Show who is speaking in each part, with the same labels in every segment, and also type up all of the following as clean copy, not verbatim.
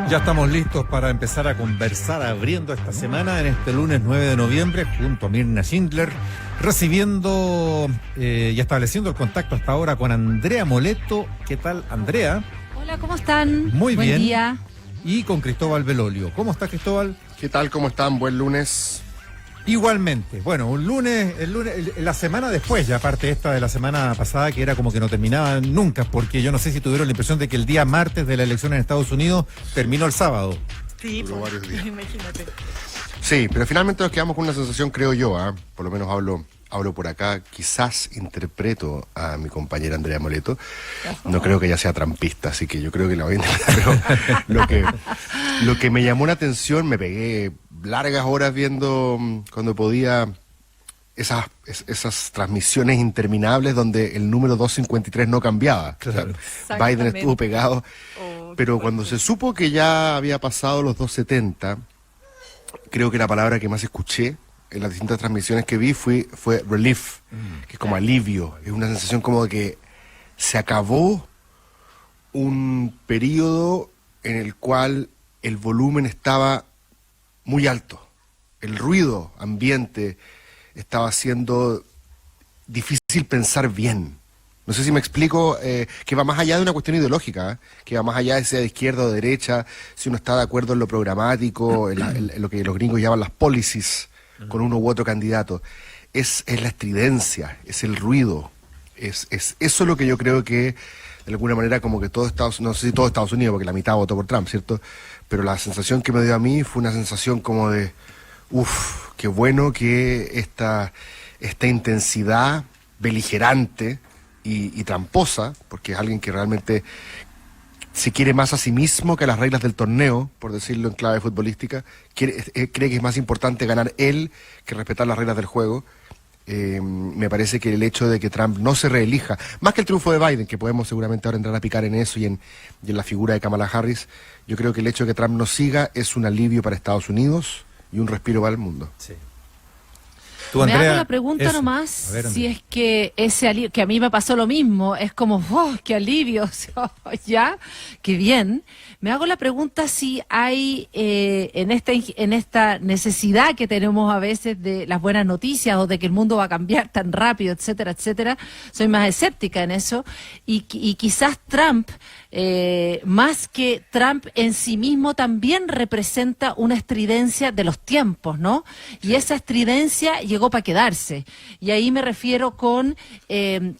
Speaker 1: Ya estamos listos para empezar a conversar abriendo esta semana en este lunes 9 de noviembre junto a Mirna Schindler, recibiendo y estableciendo el contacto hasta ahora con Andrea Moleto. ¿Qué tal, Andrea?
Speaker 2: Hola, ¿cómo están?
Speaker 1: Muy bien.
Speaker 2: Buen día.
Speaker 1: Y con Cristóbal Belolio. ¿Cómo está, Cristóbal?
Speaker 3: ¿Qué tal? ¿Cómo están? Buen lunes.
Speaker 1: Igualmente. Bueno, el lunes, la semana después, ya aparte esta de la semana pasada, que era como que no terminaba nunca, porque yo no sé si tuvieron la impresión de que el día martes de la elección en Estados Unidos terminó el sábado.
Speaker 2: Sí,
Speaker 3: Duró varios días.
Speaker 2: Imagínate.
Speaker 3: Sí, pero finalmente nos quedamos con una sensación, creo yo, por lo menos hablo por acá, quizás interpreto a mi compañera Andrea Moleto. No creo que ella sea trampista, así que yo creo que la voy a interpretar. Pero lo que me llamó la atención, me pegué largas horas viendo cuando podía esas transmisiones interminables donde el número 253 no cambiaba.
Speaker 1: Claro.
Speaker 3: O sea, Biden estuvo pegado, pero cuando se supo que ya había pasado los 270, creo que la palabra que más escuché en las distintas transmisiones que vi fue relief, que es como alivio. Es una sensación como de que se acabó un periodo en el cual el volumen estaba muy alto. El ruido ambiente estaba haciendo difícil pensar bien. No sé si me explico, que va más allá de una cuestión ideológica, que va más allá de sea de izquierda o de derecha, si uno está de acuerdo en lo programático, en lo que los gringos llaman las policies, con uno u otro candidato. Es la estridencia, es el ruido, es eso lo que yo creo que, de alguna manera, como que todo Estados Unidos, no sé si todo Estados Unidos, porque la mitad votó por Trump, ¿cierto? Pero la sensación que me dio a mí fue una sensación como de, qué bueno que esta intensidad beligerante y tramposa, porque es alguien que realmente se quiere más a sí mismo que a las reglas del torneo, por decirlo en clave futbolística, cree que es más importante ganar él que respetar las reglas del juego. Me parece que el hecho de que Trump no se reelija, más que el triunfo de Biden, que podemos seguramente ahora entrar a picar en eso y en la figura de Kamala Harris, yo creo que el hecho de que Trump no siga es un alivio para Estados Unidos y un respiro para el mundo.
Speaker 1: Sí. Tú,
Speaker 2: Me
Speaker 1: Andrea,
Speaker 2: hago la pregunta nomás, si es que ese alivio, que a mí me pasó lo mismo, es como, qué alivio, o sea, ya, qué bien. Me hago la pregunta si hay en esta necesidad que tenemos a veces de las buenas noticias o de que el mundo va a cambiar tan rápido, etcétera, etcétera. Soy más escéptica en eso y quizás Trump, más que Trump en sí mismo, también representa una estridencia de los tiempos, ¿no? Y esa estridencia llegó para quedarse. Y ahí me refiero con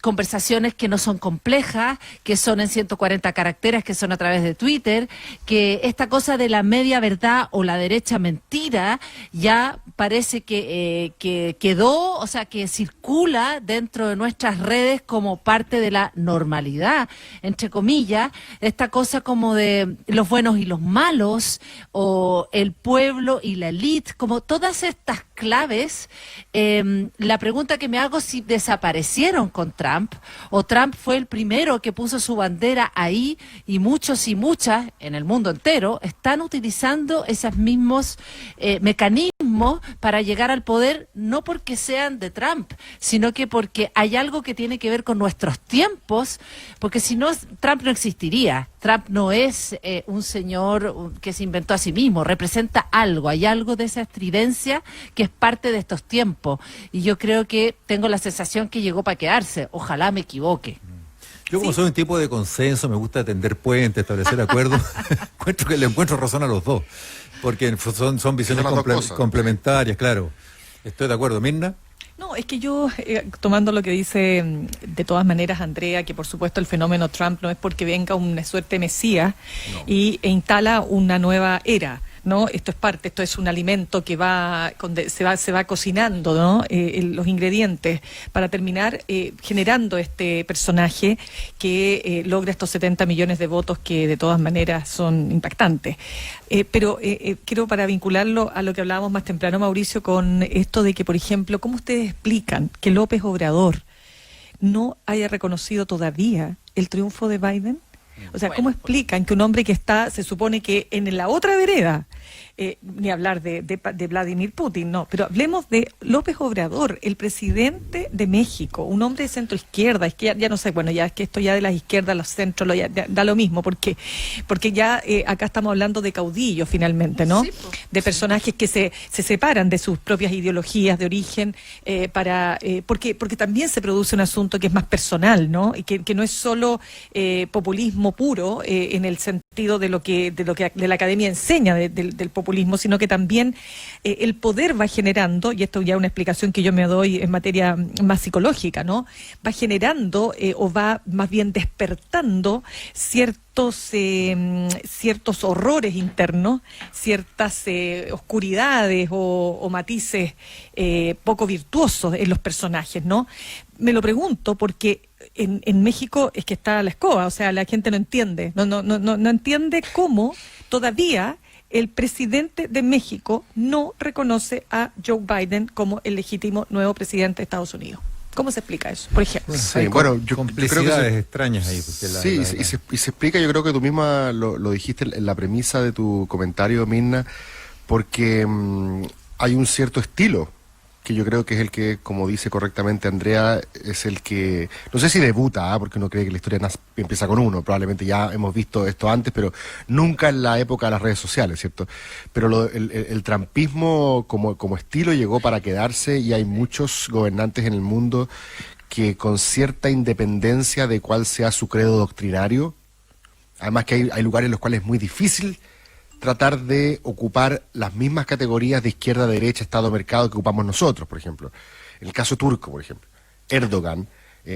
Speaker 2: conversaciones que no son complejas, que son en 140 caracteres, que son a través de Twitter, que esta cosa de la media verdad o la derecha mentira ya parece que quedó, o sea, que circula dentro de nuestras redes como parte de la normalidad, entre comillas, esta cosa como de los buenos y los malos, o el pueblo y la élite, como todas estas claves. La pregunta que me hago es si desaparecieron con Trump, o Trump fue el primero que puso su bandera ahí, y muchos y muchas en el mundo entero están utilizando esos mismos mecanismos para llegar al poder, no porque sean de Trump, sino que porque hay algo que tiene que ver con nuestros tiempos, porque si no, Trump no existiría. Trump no es un señor que se inventó a sí mismo, representa algo, hay algo de esa estridencia que es parte de estos tiempos, y yo creo que tengo la sensación que llegó para quedarse, ojalá me equivoque.
Speaker 1: Yo como soy un tipo de consenso, me gusta tender puentes, establecer acuerdos, le encuentro razón a los dos, porque son visiones complementarias, claro. Estoy de acuerdo. ¿Mirna?
Speaker 4: No, es que yo, tomando lo que dice de todas maneras Andrea, que por supuesto el fenómeno Trump no es porque venga una suerte mesías e instala una nueva era, ¿no? Esto es un alimento que se va cocinando, ¿no? Los ingredientes para terminar generando este personaje que logra estos 70 millones de votos que de todas maneras son impactantes. Pero quiero, para vincularlo a lo que hablábamos más temprano, Mauricio, con esto de que, por ejemplo, ¿cómo ustedes explican que López Obrador no haya reconocido todavía el triunfo de Biden? O sea, ¿cómo explican que un hombre que está, se supone que en la otra vereda, ni hablar de Vladimir Putin, no, pero hablemos de López Obrador, el presidente de México, un hombre de centro izquierda, es que ya no sé, bueno, ya es que esto ya de las izquierdas, los centros, ya da lo mismo, porque ya acá estamos hablando de caudillos finalmente, ¿no? Sí, de personajes que se separan de sus propias ideologías de origen porque también se produce un asunto que es más personal, ¿no? Y que no es solo populismo puro en el sentido de lo que la academia enseña del populismo, sino que también el poder va generando, y esto ya es una explicación que yo me doy en materia más psicológica, ¿no? Va generando o va más bien despertando ciertos horrores internos, ciertas oscuridades o matices poco virtuosos en los personajes, ¿no? Me lo pregunto porque en México es que está la escoba, o sea, la gente no entiende, no entiende cómo todavía el presidente de México no reconoce a Joe Biden como el legítimo nuevo presidente de Estados Unidos. ¿Cómo se explica eso, por ejemplo?
Speaker 1: Sí, yo complicidades creo que extrañas ahí.
Speaker 3: Porque y se explica, yo creo que tú misma lo dijiste en la premisa de tu comentario, Mirna, porque hay un cierto estilo que yo creo que es el que, como dice correctamente Andrea, es el que, no sé si debuta, porque uno cree que la historia empieza con uno, probablemente ya hemos visto esto antes, pero nunca en la época de las redes sociales, ¿cierto? Pero el trumpismo como estilo llegó para quedarse y hay muchos gobernantes en el mundo que con cierta independencia de cuál sea su credo doctrinario, además que hay lugares en los cuales es muy difícil tratar de ocupar las mismas categorías de izquierda, derecha, Estado, mercado que ocupamos nosotros, por ejemplo. En el caso turco, por ejemplo, Erdogan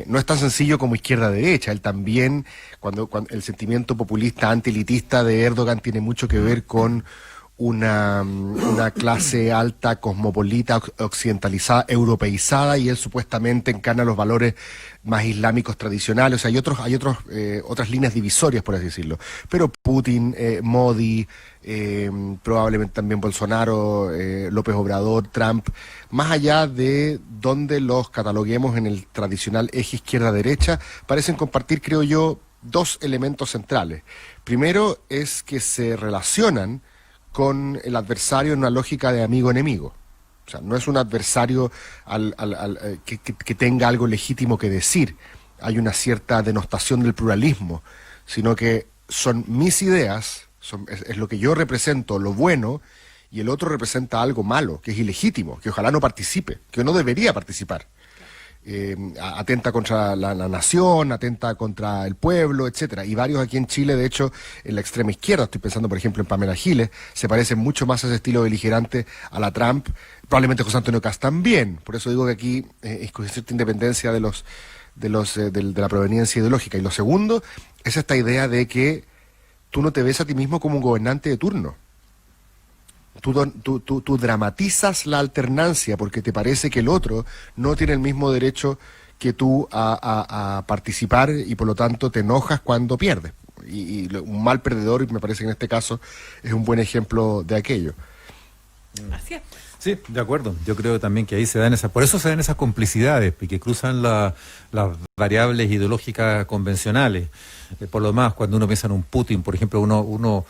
Speaker 3: no es tan sencillo como izquierda-derecha. Él también, cuando el sentimiento populista, antielitista de Erdogan tiene mucho que ver con una clase alta, cosmopolita, occidentalizada, europeizada, y él supuestamente encarna los valores más islámicos tradicionales. O sea, hay otras líneas divisorias, por así decirlo. Pero Putin, Modi, probablemente también Bolsonaro, López Obrador, Trump, más allá de donde los cataloguemos en el tradicional eje izquierda-derecha, parecen compartir, creo yo, dos elementos centrales. Primero es que se relacionan con el adversario en una lógica de amigo-enemigo. O sea, no es un adversario que tenga algo legítimo que decir. Hay una cierta denostación del pluralismo, sino que son mis ideas, es lo que yo represento, lo bueno, y el otro representa algo malo, que es ilegítimo, que ojalá no participe, que no debería participar. Atenta contra la nación, atenta contra el pueblo, etcétera. Y varios aquí en Chile, de hecho, en la extrema izquierda, estoy pensando por ejemplo en Pamela Giles, se parecen mucho más a ese estilo beligerante a la Trump, probablemente José Antonio Cast también. Por eso digo que aquí es con cierta independencia de la proveniencia ideológica. Y lo segundo es esta idea de que tú no te ves a ti mismo como un gobernante de turno. Tú dramatizas la alternancia porque te parece que el otro no tiene el mismo derecho que tú a participar y por lo tanto te enojas cuando pierdes. Y un mal perdedor, y me parece que en este caso es un buen ejemplo de aquello.
Speaker 4: Así es.
Speaker 1: Sí, de acuerdo. Yo creo también que ahí por eso se dan esas complicidades, que cruzan las variables ideológicas convencionales. Por lo demás, cuando uno piensa en un Putin, por ejemplo, uno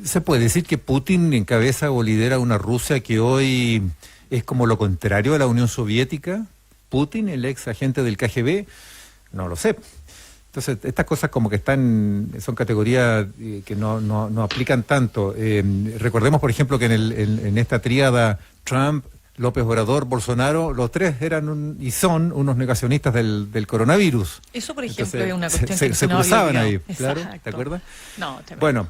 Speaker 1: se puede decir que Putin encabeza o lidera una Rusia que hoy es como lo contrario a la Unión Soviética. Putin, el ex agente del KGB, no lo sé. Entonces, estas cosas como que son categorías que no aplican tanto. Recordemos, por ejemplo, que en esta tríada Trump, López Obrador, Bolsonaro, los tres eran son unos negacionistas del coronavirus.
Speaker 4: Eso, por ejemplo,
Speaker 1: entonces,
Speaker 4: es una cuestión
Speaker 1: que se cruzaban ahí,
Speaker 4: claro,
Speaker 1: ¿te acuerdas?
Speaker 4: No,
Speaker 1: bueno,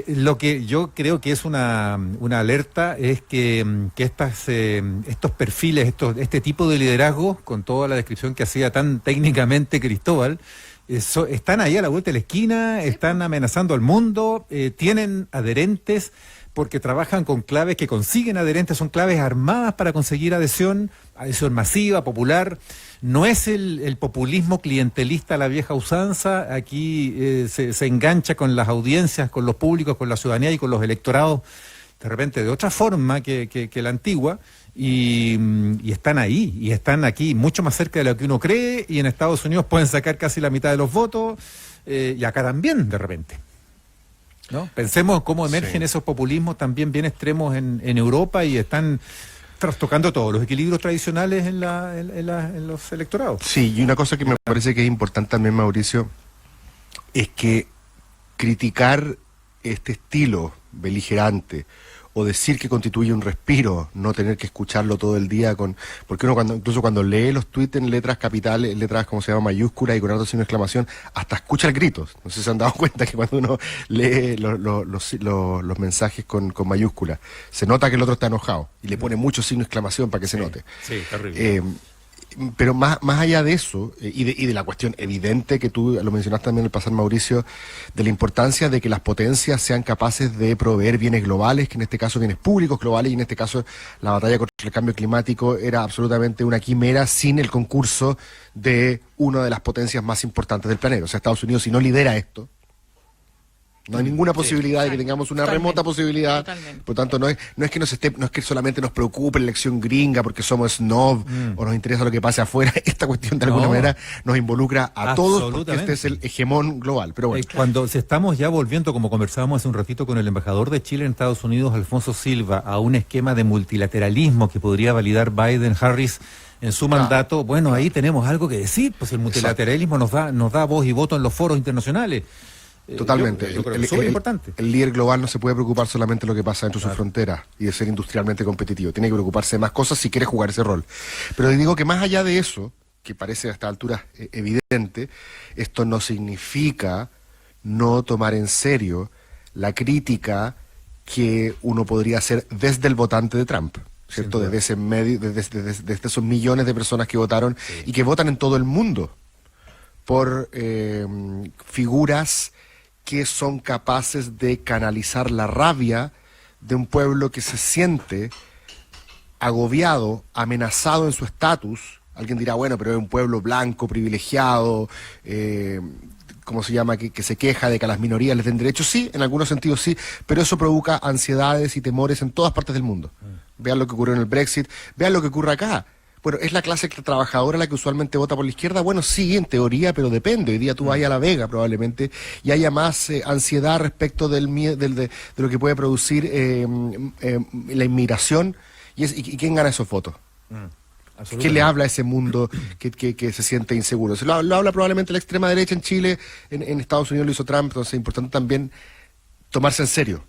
Speaker 1: lo que yo creo que es una alerta es que estos perfiles, este tipo de liderazgo, con toda la descripción que hacía tan técnicamente Cristóbal, están ahí a la vuelta de la esquina, están amenazando al mundo, tienen adherentes, porque trabajan con claves que consiguen adherentes, son claves armadas para conseguir adhesión masiva, popular. No es el populismo clientelista a la vieja usanza, aquí se engancha con las audiencias, con los públicos, con la ciudadanía y con los electorados, de repente de otra forma que la antigua, y están ahí, y están aquí mucho más cerca de lo que uno cree, y en Estados Unidos pueden sacar casi la mitad de los votos, y acá también, de repente. ¿no? Pensemos cómo emergen esos populismos también bien extremos en Europa y están trastocando todos los equilibrios tradicionales en los electorados.
Speaker 3: Sí, y una cosa que me parece que es importante también, Mauricio, es que criticar este estilo beligerante o decir que constituye un respiro, no tener que escucharlo todo el día, porque uno incluso cuando lee los tweets en letras capitales, letras como se llama mayúsculas y con alto signo de exclamación, hasta escucha el gritos. No sé si se han dado cuenta que cuando uno lee los mensajes con mayúsculas, se nota que el otro está enojado y le pone mucho signo de exclamación para que se note.
Speaker 1: Sí, terrible.
Speaker 3: Pero más allá de eso, y de la cuestión evidente que tú lo mencionaste también en el pasado, Mauricio, de la importancia de que las potencias sean capaces de proveer bienes globales, que en este caso bienes públicos globales, y en este caso la batalla contra el cambio climático era absolutamente una quimera sin el concurso de una de las potencias más importantes del planeta. O sea, Estados Unidos, si no lidera esto, no hay ninguna posibilidad de que tengamos una remota posibilidad.
Speaker 4: Totalmente.
Speaker 3: Por tanto, no es que solamente nos preocupe la elección gringa porque somos snob o nos interesa lo que pase afuera. Esta cuestión de alguna manera nos involucra a todos porque este es el hegemón global. Pero bueno.
Speaker 1: Cuando estamos ya volviendo, como conversábamos hace un ratito con el embajador de Chile en Estados Unidos, Alfonso Silva, a un esquema de multilateralismo que podría validar Biden-Harris en su mandato, bueno, ahí tenemos algo que decir, pues el multilateralismo nos da voz y voto en los foros internacionales.
Speaker 3: Totalmente.
Speaker 1: Yo creo que es súper importante.
Speaker 3: El líder global no se puede preocupar solamente de lo que pasa dentro de sus fronteras y de ser industrialmente competitivo. Tiene que preocuparse de más cosas si quiere jugar ese rol. Pero digo que más allá de eso, que parece a esta altura evidente, esto no significa no tomar en serio la crítica que uno podría hacer desde el votante de Trump, ¿cierto? Desde ese medio, desde esos millones de personas que votaron y que votan en todo el mundo por figuras que son capaces de canalizar la rabia de un pueblo que se siente agobiado, amenazado en su estatus. Alguien dirá, bueno, pero es un pueblo blanco, privilegiado, ¿cómo se llama? Que se queja de que a las minorías les den derechos. Sí, en algunos sentidos sí, pero eso provoca ansiedades y temores en todas partes del mundo. Vean lo que ocurrió en el Brexit, vean lo que ocurre acá. Bueno, ¿es la clase trabajadora la que usualmente vota por la izquierda? Bueno, sí, en teoría, pero depende. Hoy día tú vas a La Vega probablemente y haya más ansiedad respecto de lo que puede producir la inmigración. ¿Y quién gana esos votos? ¿Qué le habla a ese mundo que se siente inseguro? Lo habla probablemente la extrema derecha en Chile, en Estados Unidos lo hizo Trump, entonces es importante también tomarse en serio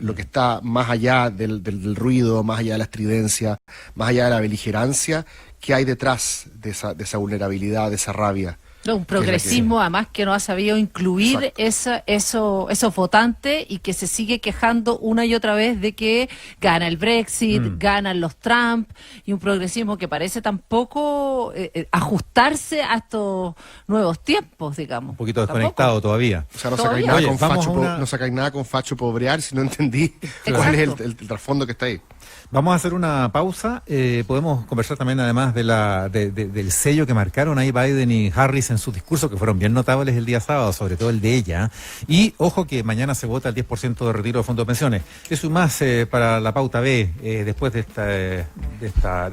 Speaker 3: lo que está más allá del ruido, más allá de la estridencia, más allá de la beligerancia, que hay detrás de esa vulnerabilidad, de esa rabia.
Speaker 2: No, un progresismo además que no ha sabido incluir esos votantes y que se sigue quejando una y otra vez de que gana el Brexit, ganan los Trump, y un progresismo que parece tampoco ajustarse a estos nuevos tiempos, digamos.
Speaker 1: Un poquito desconectado todavía.
Speaker 3: O sea, no sacáis nada, no sacáis nada con facho pobrear si no entendí cuál es el trasfondo que está ahí.
Speaker 1: Vamos a hacer una pausa. Podemos conversar también además del sello que marcaron ahí Biden y Harris en sus discursos, que fueron bien notables el día sábado, sobre todo el de ella. Y ojo que mañana se vota el 10% de retiro de fondos de pensiones. Eso y más para la pauta B, después de esta